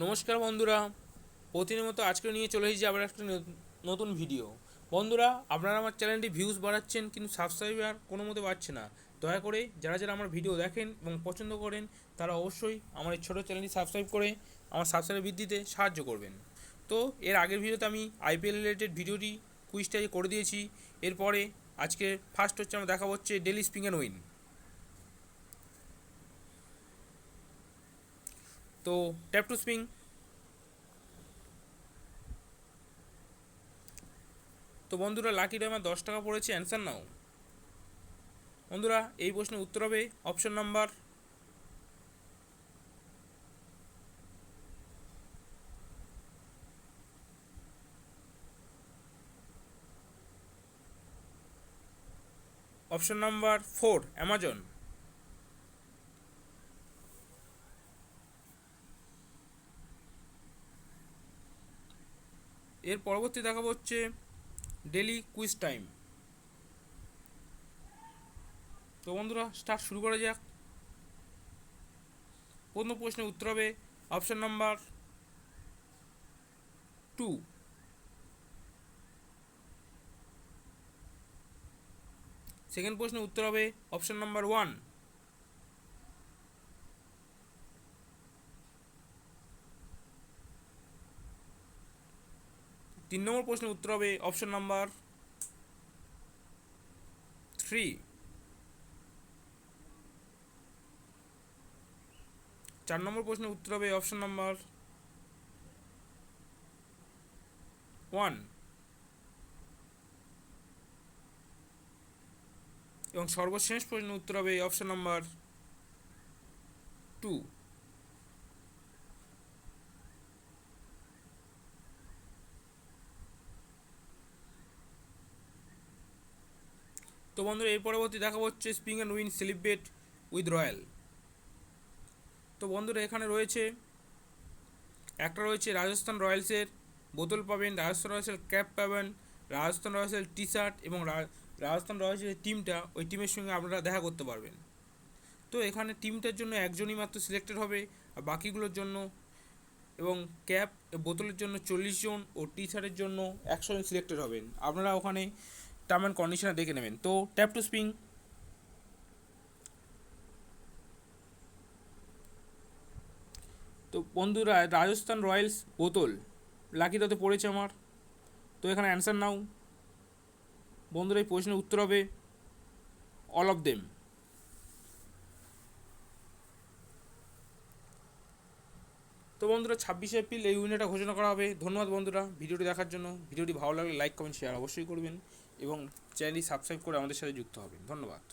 নমস্কার বন্ধুরা, প্রতিদিনের মতো আজকে নিয়ে চলে এসেছি আবার একটা নতুন ভিডিও। বন্ধুরা, আপনারা আমার চ্যানেলটি ভিউজ বাড়াচ্ছেন কিন্তু সাবস্ক্রাইবার কোনো মতে বাড়ছে না। দয়া করে যারা যারা আমার ভিডিও দেখেন এবং পছন্দ করেন তারা অবশ্যই আমার এই ছোটো চ্যানেলটি সাবস্ক্রাইব করে আমার সাবস্ক্রাইবার বৃদ্ধিতে সাহায্য করবেন। তো এর আগের ভিডিওতে আমি আইপিএল রিলেটেড ভিডিওটি কুইজটা করে দিয়েছি। এরপরে আজকে ফার্স্ট হচ্ছে আমরা দেখা হচ্ছে ডেলি স্পিন অ্যান্ড উইন। তো ট্যাপ টু স্পিন। তো বন্ধুরা, লাকি ড্রয়ে আমার 10 টাকা পড়েছে, অ্যান্সার নাও। বন্ধুরা, এই প্রশ্নের উত্তর হবে option number option number 4, Amazon. এর পরবর্তী দেখাবো হচ্ছে ডেলি কুইজ টাইম। তো বন্ধুরা, স্টার্ট শুরু করা যাক। প্রথম প্রশ্নের উত্তর হবে অপশন নাম্বার 2। সেকেন্ড প্রশ্নের উত্তর হবে অপশন নাম্বার 1। তিন নম্বর প্রশ্নের উত্তর হবে অপশন নাম্বার 3। চার নম্বর প্রশ্নের উত্তর হবে অপশন নাম্বার 1। এবং সর্বশেষ প্রশ্নের উত্তর হবে অপশন নাম্বার 2। তো বন্ধুরা, এর পরবর্তী দেখাবো হচ্ছে spin and win celebrate with royal. তো বন্ধুরা, এখানে রয়েছে একটা রয়েছে রাজস্থান রয়্যালসের বোতল পাবেন, রাজস্থান রয়্যালসের ক্যাপ পাবেন, রাজস্থান রয়্যালসের টি শার্ট এবং রাজস্থান রয়্যালসের টিমটা ওই টিমের সঙ্গে আপনারা দেখা করতে পারবেন। তো এখানে টিমটার জন্য একজনই মাত্র সিলেক্টেড হবে, আর বাকিগুলোর জন্য এবং ক্যাপ বোতলের জন্য 40 জন ও টি শার্টের জন্য 100 জন সিলেক্টেড হবেন। আপনারা ওখানে টার্ম অ্যান্ড কন্ডিশনে দেখে নেবেন। তো ট্যাপ টু স্পিন। তো বন্ধুরা, রাজস্থান রয়্যালস বোতল লাকিটাতে পড়েছে আমার। তো এখানে অ্যান্সার নাও। বন্ধুরা, এই প্রশ্নের উত্তর হবে অল অফ দেম। তো বন্ধুরা, 26 এপ্রিল এই উইনারটা ঘোষণা করা হবে। ধন্যবাদ বন্ধুরা ভিডিওটি দেখার জন্য। ভিডিওটি ভালো লাগলে লাইক কমেন্ট শেয়ার অবশ্যই করবেন এবং চ্যানেলটি সাবস্ক্রাইব করে আমাদের সাথে যুক্ত হবেন। ধন্যবাদ।